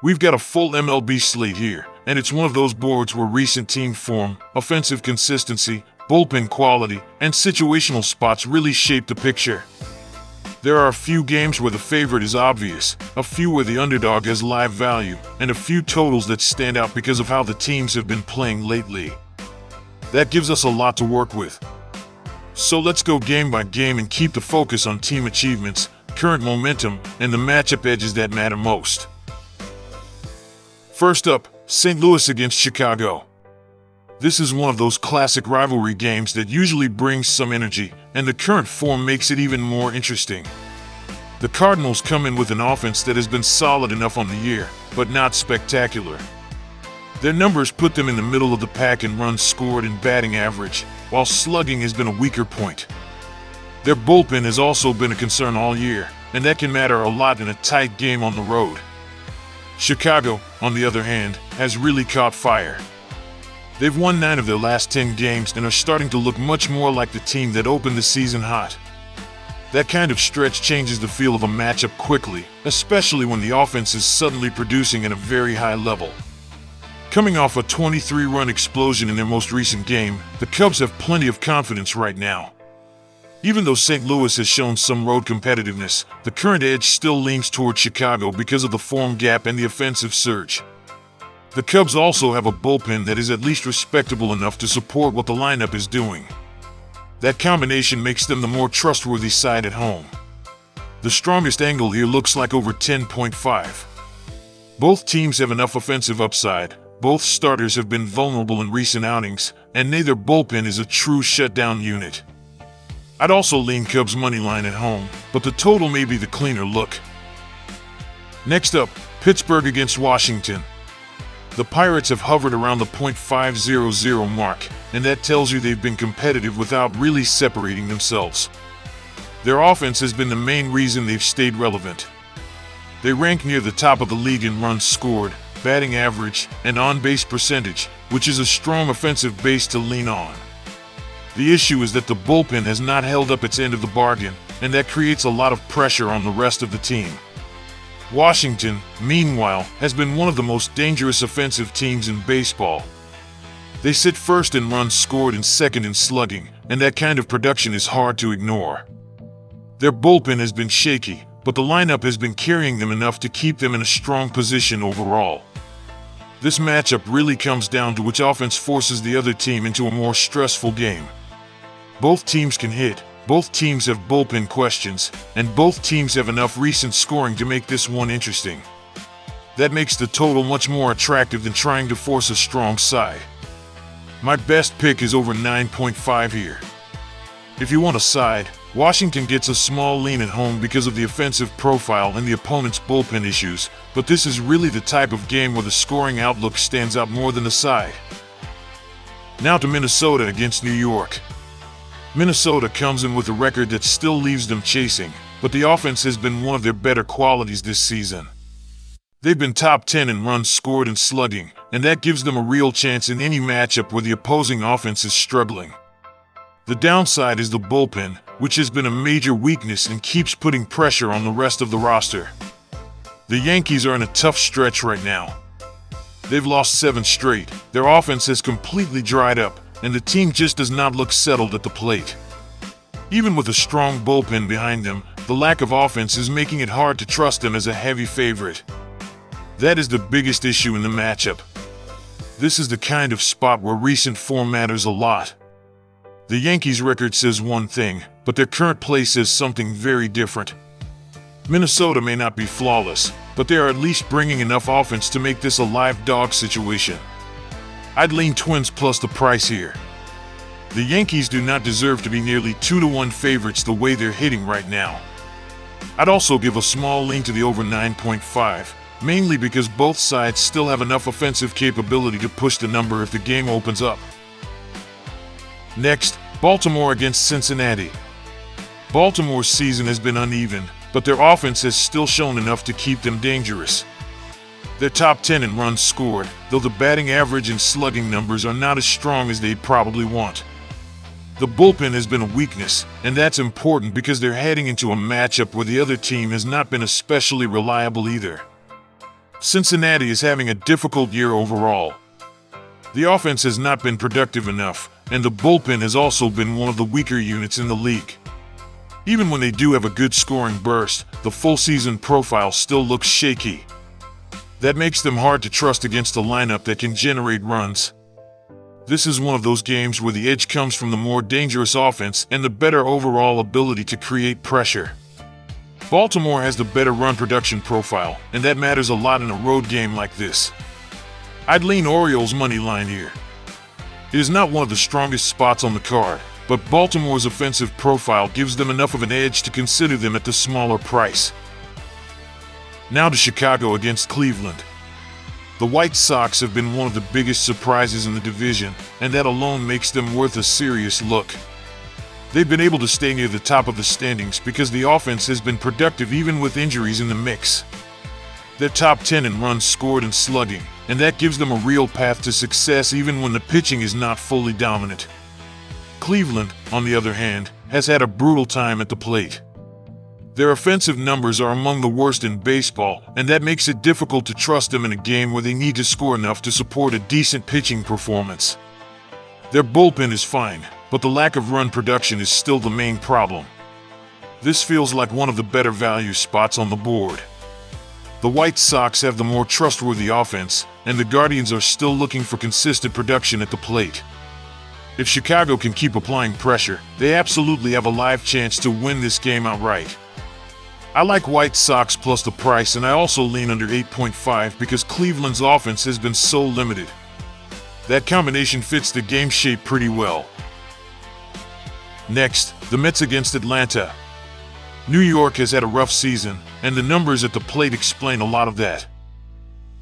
We've got a full MLB slate here, and it's one of those boards where recent team form, offensive consistency, bullpen quality, and situational spots really shape the picture. There are a few games where the favorite is obvious, a few where the underdog has live value, and a few totals that stand out because of how the teams have been playing lately. That gives us a lot to work with. So let's go game by game and keep the focus on team achievements, current momentum, and the matchup edges that matter most. First up, St. Louis against Chicago. This is one of those classic rivalry games that usually brings some energy, and the current form makes it even more interesting. The Cardinals come in with an offense that has been solid enough on the year, but not spectacular. Their numbers put them in the middle of the pack in runs scored and batting average, while slugging has been a weaker point. Their bullpen has also been a concern all year, and that can matter a lot in a tight game on the road. Chicago, on the other hand, has really caught fire. They've won 9 of their last 10 games and are starting to look much more like the team that opened the season hot. That kind of stretch changes the feel of a matchup quickly, especially when the offense is suddenly producing at a very high level. Coming off a 23-run explosion in their most recent game, the Cubs have plenty of confidence right now. Even though St. Louis has shown some road competitiveness, the current edge still leans toward Chicago because of the form gap and the offensive surge. The Cubs also have a bullpen that is at least respectable enough to support what the lineup is doing. That combination makes them the more trustworthy side at home. The strongest angle here looks like over 10.5. Both teams have enough offensive upside, both starters have been vulnerable in recent outings, and neither bullpen is a true shutdown unit. I'd also lean Cubs money line at home, but the total may be the cleaner look. Next up, Pittsburgh against Washington. The Pirates have hovered around the .500 mark, and that tells you they've been competitive without really separating themselves. Their offense has been the main reason they've stayed relevant. They rank near the top of the league in runs scored, batting average, and on-base percentage, which is a strong offensive base to lean on. The issue is that the bullpen has not held up its end of the bargain, and that creates a lot of pressure on the rest of the team. Washington, meanwhile, has been one of the most dangerous offensive teams in baseball. They sit first in runs scored and second in slugging, and that kind of production is hard to ignore. Their bullpen has been shaky, but the lineup has been carrying them enough to keep them in a strong position overall. This matchup really comes down to which offense forces the other team into a more stressful game. Both teams can hit, both teams have bullpen questions, and both teams have enough recent scoring to make this one interesting. That makes the total much more attractive than trying to force a strong side. My best pick is over 9.5 here. If you want a side, Washington gets a small lean at home because of the offensive profile and the opponent's bullpen issues, but this is really the type of game where the scoring outlook stands out more than the side. Now to Minnesota against New York. Minnesota comes in with a record that still leaves them chasing, but the offense has been one of their better qualities this season. They've been top 10 in runs scored and slugging, and that gives them a real chance in any matchup where the opposing offense is struggling. The downside is the bullpen, which has been a major weakness and keeps putting pressure on the rest of the roster. The Yankees are in a tough stretch right now. They've lost 7 straight, their offense has completely dried up, and the team just does not look settled at the plate. Even with a strong bullpen behind them, the lack of offense is making it hard to trust them as a heavy favorite. That is the biggest issue in the matchup. This is the kind of spot where recent form matters a lot. The Yankees' record says one thing, but their current play says something very different. Minnesota may not be flawless, but they are at least bringing enough offense to make this a live dog situation. I'd lean Twins plus the price here. The Yankees do not deserve to be nearly 2-1 favorites the way they're hitting right now. I'd also give a small lean to the over 9.5, mainly because both sides still have enough offensive capability to push the number if the game opens up. Next, Baltimore against Cincinnati. Baltimore's season has been uneven, but their offense has still shown enough to keep them dangerous. They're top 10 in runs scored, though the batting average and slugging numbers are not as strong as they'd probably want. The bullpen has been a weakness, and that's important because they're heading into a matchup where the other team has not been especially reliable either. Cincinnati is having a difficult year overall. The offense has not been productive enough, and the bullpen has also been one of the weaker units in the league. Even when they do have a good scoring burst, the full season profile still looks shaky. That makes them hard to trust against a lineup that can generate runs. This is one of those games where the edge comes from the more dangerous offense and the better overall ability to create pressure. Baltimore has the better run production profile, and that matters a lot in a road game like this. I'd lean Orioles money line here. It is not one of the strongest spots on the card, but Baltimore's offensive profile gives them enough of an edge to consider them at the smaller price. Now to Chicago against Cleveland. The White Sox have been one of the biggest surprises in the division, and that alone makes them worth a serious look. They've been able to stay near the top of the standings because the offense has been productive even with injuries in the mix. They're top 10 in runs scored and slugging, and that gives them a real path to success even when the pitching is not fully dominant. Cleveland, on the other hand, has had a brutal time at the plate. Their offensive numbers are among the worst in baseball, and that makes it difficult to trust them in a game where they need to score enough to support a decent pitching performance. Their bullpen is fine, but the lack of run production is still the main problem. This feels like one of the better value spots on the board. The White Sox have the more trustworthy offense, and the Guardians are still looking for consistent production at the plate. If Chicago can keep applying pressure, they absolutely have a live chance to win this game outright. I like White Sox plus the price, and I also lean under 8.5 because Cleveland's offense has been so limited. That combination fits the game shape pretty well. Next, the Mets against Atlanta. New York has had a rough season, and the numbers at the plate explain a lot of that.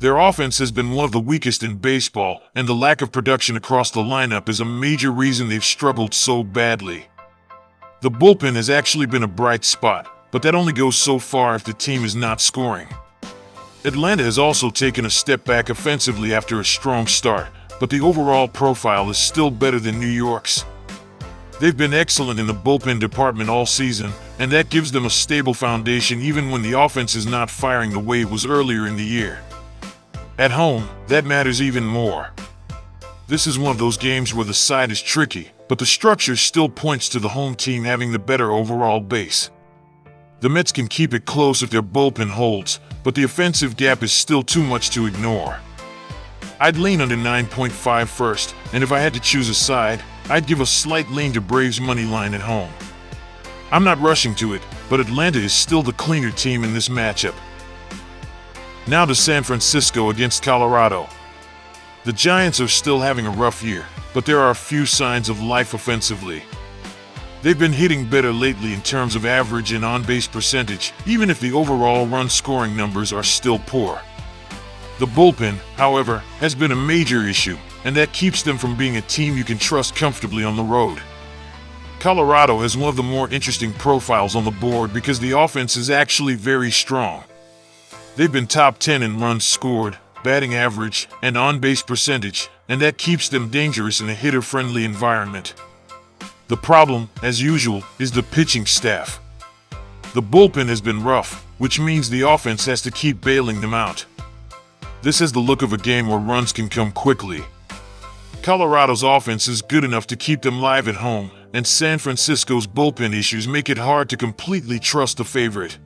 Their offense has been one of the weakest in baseball, and the lack of production across the lineup is a major reason they've struggled so badly. The bullpen has actually been a bright spot, but that only goes so far if the team is not scoring. Atlanta has also taken a step back offensively after a strong start, but the overall profile is still better than New York's. They've been excellent in the bullpen department all season, and that gives them a stable foundation even when the offense is not firing the way it was earlier in the year. At home, that matters even more. This is one of those games where the side is tricky, but the structure still points to the home team having the better overall base. The Mets can keep it close if their bullpen holds, but the offensive gap is still too much to ignore. I'd lean under 9.5 first, and if I had to choose a side, I'd give a slight lean to Braves money line at home. I'm not rushing to it, but Atlanta is still the cleaner team in this matchup. Now to San Francisco against Colorado. The Giants are still having a rough year, but there are a few signs of life offensively. They've been hitting better lately in terms of average and on-base percentage, even if the overall run-scoring numbers are still poor. The bullpen, however, has been a major issue, and that keeps them from being a team you can trust comfortably on the road. Colorado has one of the more interesting profiles on the board because the offense is actually very strong. They've been top 10 in runs scored, batting average, and on-base percentage, and that keeps them dangerous in a hitter-friendly environment. The problem, as usual, is the pitching staff. The bullpen has been rough, which means the offense has to keep bailing them out. This has the look of a game where runs can come quickly. Colorado's offense is good enough to keep them live at home, and San Francisco's bullpen issues make it hard to completely trust the favorite.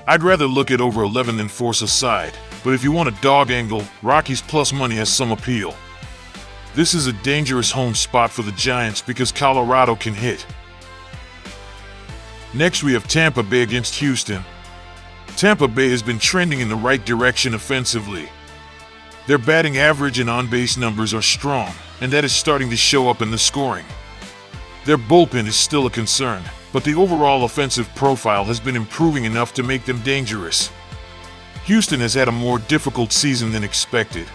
I'd rather look at over 11 than force a side, but if you want a dog angle, Rockies plus money has some appeal. This is a dangerous home spot for the Giants because Colorado can hit. Next we have Tampa Bay against Houston. Tampa Bay has been trending in the right direction offensively. Their batting average and on-base numbers are strong, and that is starting to show up in the scoring. Their bullpen is still a concern, but the overall offensive profile has been improving enough to make them dangerous. Houston has had a more difficult season than expected.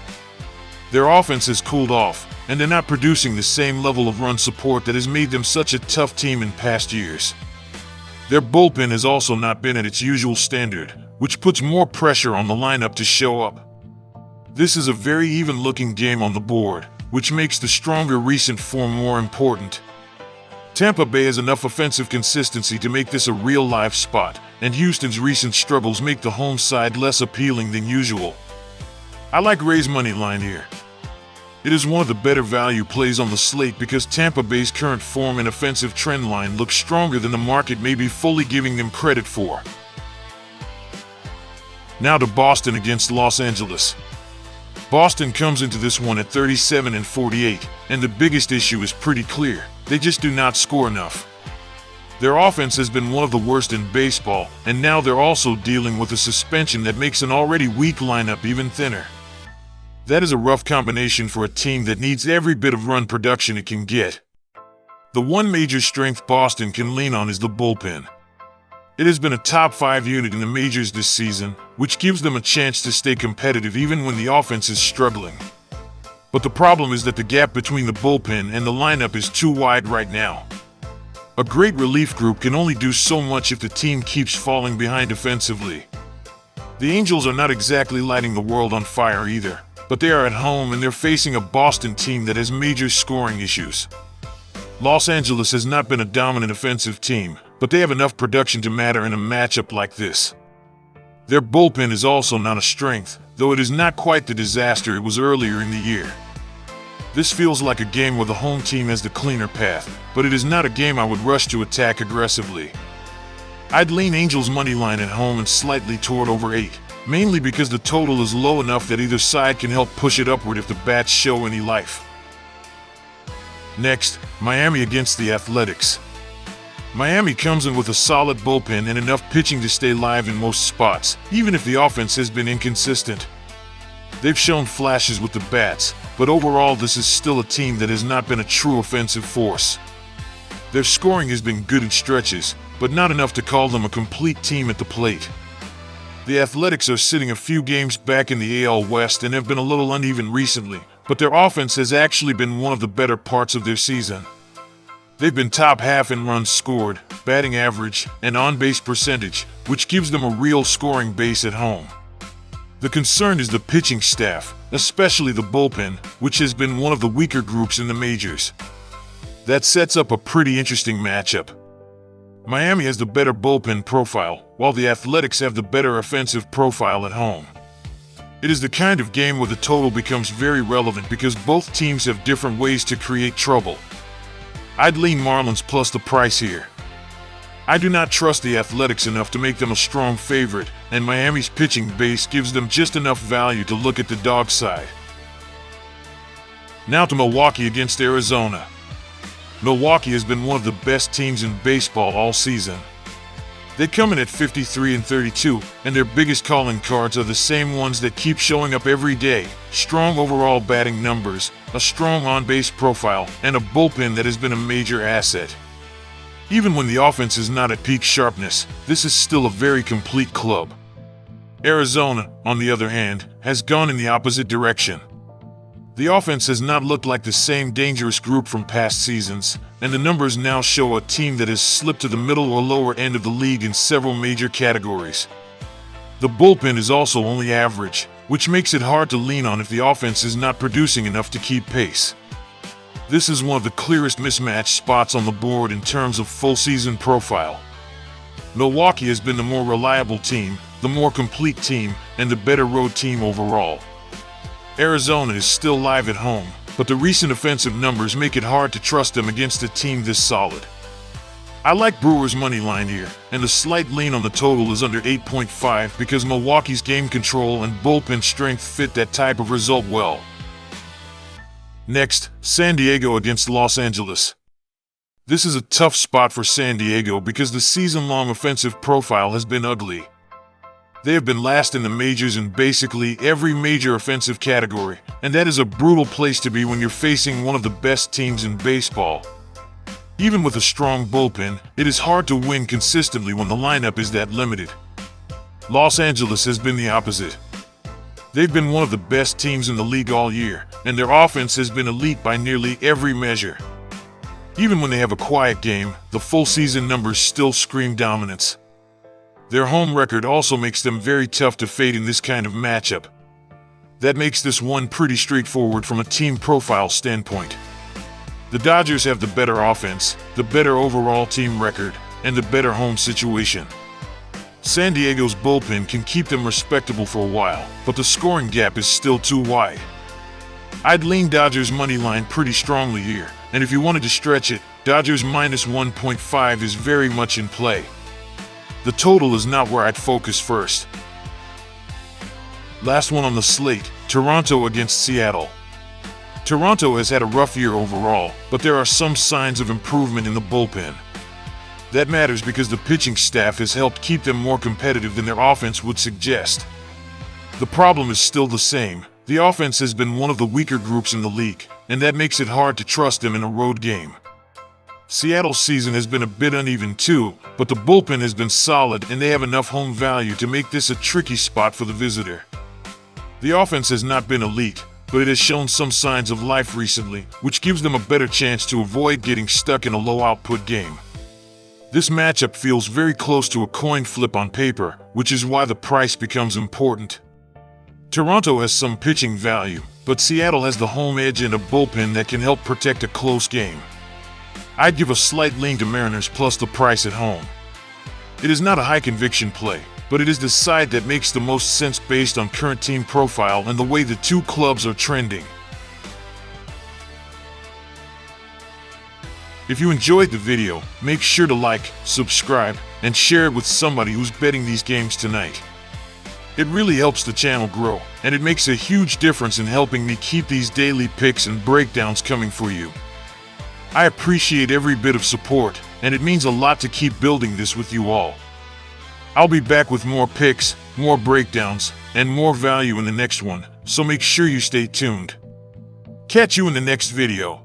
Their offense has cooled off, and they're not producing the same level of run support that has made them such a tough team in past years. Their bullpen has also not been at its usual standard, which puts more pressure on the lineup to show up. This is a very even-looking game on the board, which makes the stronger recent form more important. Tampa Bay has enough offensive consistency to make this a real live spot, and Houston's recent struggles make the home side less appealing than usual. I like Rays money line here. It is one of the better value plays on the slate because Tampa Bay's current form and offensive trend line looks stronger than the market may be fully giving them credit for. Now to Boston against Los Angeles. Boston comes into this one at 37-48, and the biggest issue is pretty clear. They just do not score enough. Their offense has been one of the worst in baseball, and now they're also dealing with a suspension that makes an already weak lineup even thinner. That is a rough combination for a team that needs every bit of run production it can get. The one major strength Boston can lean on is the bullpen. It has been a top 5 unit in the majors this season, which gives them a chance to stay competitive even when the offense is struggling. But the problem is that the gap between the bullpen and the lineup is too wide right now. A great relief group can only do so much if the team keeps falling behind defensively. The Angels are not exactly lighting the world on fire either, but they are at home and they're facing a Boston team that has major scoring issues. Los Angeles has not been a dominant offensive team, but they have enough production to matter in a matchup like this. Their bullpen is also not a strength, though it is not quite the disaster it was earlier in the year. This feels like a game where the home team has the cleaner path, but it is not a game I would rush to attack aggressively. I'd lean Angels money line at home and slightly toward over 8, mainly because the total is low enough that either side can help push it upward if the bats show any life. Next, Miami against the Athletics. Miami comes in with a solid bullpen and enough pitching to stay live in most spots, even if the offense has been inconsistent. They've shown flashes with the bats, but overall this is still a team that has not been a true offensive force. Their scoring has been good in stretches, but not enough to call them a complete team at the plate. The Athletics are sitting a few games back in the AL West and have been a little uneven recently, but their offense has actually been one of the better parts of their season. They've been top half in runs scored, batting average, and on-base percentage, which gives them a real scoring base at home. The concern is the pitching staff, especially the bullpen, which has been one of the weaker groups in the majors. That sets up a pretty interesting matchup. Miami has the better bullpen profile, while the Athletics have the better offensive profile at home. It is the kind of game where the total becomes very relevant because both teams have different ways to create trouble. I'd lean Marlins plus the price here. I do not trust the Athletics enough to make them a strong favorite, and Miami's pitching base gives them just enough value to look at the dog side. Now to Milwaukee against Arizona. Milwaukee has been one of the best teams in baseball all season. They come in at 53-32, and their biggest calling cards are the same ones that keep showing up every day: strong overall batting numbers, a strong on-base profile, and a bullpen that has been a major asset. Even when the offense is not at peak sharpness, this is still a very complete club. Arizona, on the other hand, has gone in the opposite direction. The offense has not looked like the same dangerous group from past seasons, and the numbers now show a team that has slipped to the middle or lower end of the league in several major categories. The bullpen is also only average, which makes it hard to lean on if the offense is not producing enough to keep pace. This is one of the clearest mismatch spots on the board in terms of full season profile. Milwaukee has been the more reliable team, the more complete team, and the better road team overall. Arizona is still live at home, but the recent offensive numbers make it hard to trust them against a team this solid. I like Brewers money line here, and the slight lean on the total is under 8.5 because Milwaukee's game control and bullpen strength fit that type of result well. Next, San Diego against Los Angeles. This is a tough spot for San Diego because the season-long offensive profile has been ugly. They have been last in the majors in basically every major offensive category, and that is a brutal place to be when you're facing one of the best teams in baseball. Even with a strong bullpen, it is hard to win consistently when the lineup is that limited. Los Angeles has been the opposite. They've been one of the best teams in the league all year, and their offense has been elite by nearly every measure. Even when they have a quiet game, the full season numbers still scream dominance. Their home record also makes them very tough to fade in this kind of matchup. That makes this one pretty straightforward from a team profile standpoint. The Dodgers have the better offense, the better overall team record, and the better home situation. San Diego's bullpen can keep them respectable for a while, but the scoring gap is still too wide. I'd lean Dodgers money line pretty strongly here, and if you wanted to stretch it, Dodgers minus 1.5 is very much in play. The total is not where I'd focus first. Last one on the slate, Toronto against Seattle. Toronto has had a rough year overall, but there are some signs of improvement in the bullpen. That matters because the pitching staff has helped keep them more competitive than their offense would suggest. The problem is still the same. The offense has been one of the weaker groups in the league, and that makes it hard to trust them in a road game. Seattle's season has been a bit uneven too, but the bullpen has been solid and they have enough home value to make this a tricky spot for the visitor. The offense has not been elite, but it has shown some signs of life recently, which gives them a better chance to avoid getting stuck in a low-output game. This matchup feels very close to a coin flip on paper, which is why the price becomes important. Toronto has some pitching value, but Seattle has the home edge and a bullpen that can help protect a close game. I'd give a slight lean to Mariners plus the price at home. It is not a high-conviction play, but it is the side that makes the most sense based on current team profile and the way the two clubs are trending. If you enjoyed the video, make sure to like, subscribe, and share it with somebody who's betting these games tonight. It really helps the channel grow, and it makes a huge difference in helping me keep these daily picks and breakdowns coming for you. I appreciate every bit of support, and it means a lot to keep building this with you all. I'll be back with more picks, more breakdowns, and more value in the next one, so make sure you stay tuned. Catch you in the next video.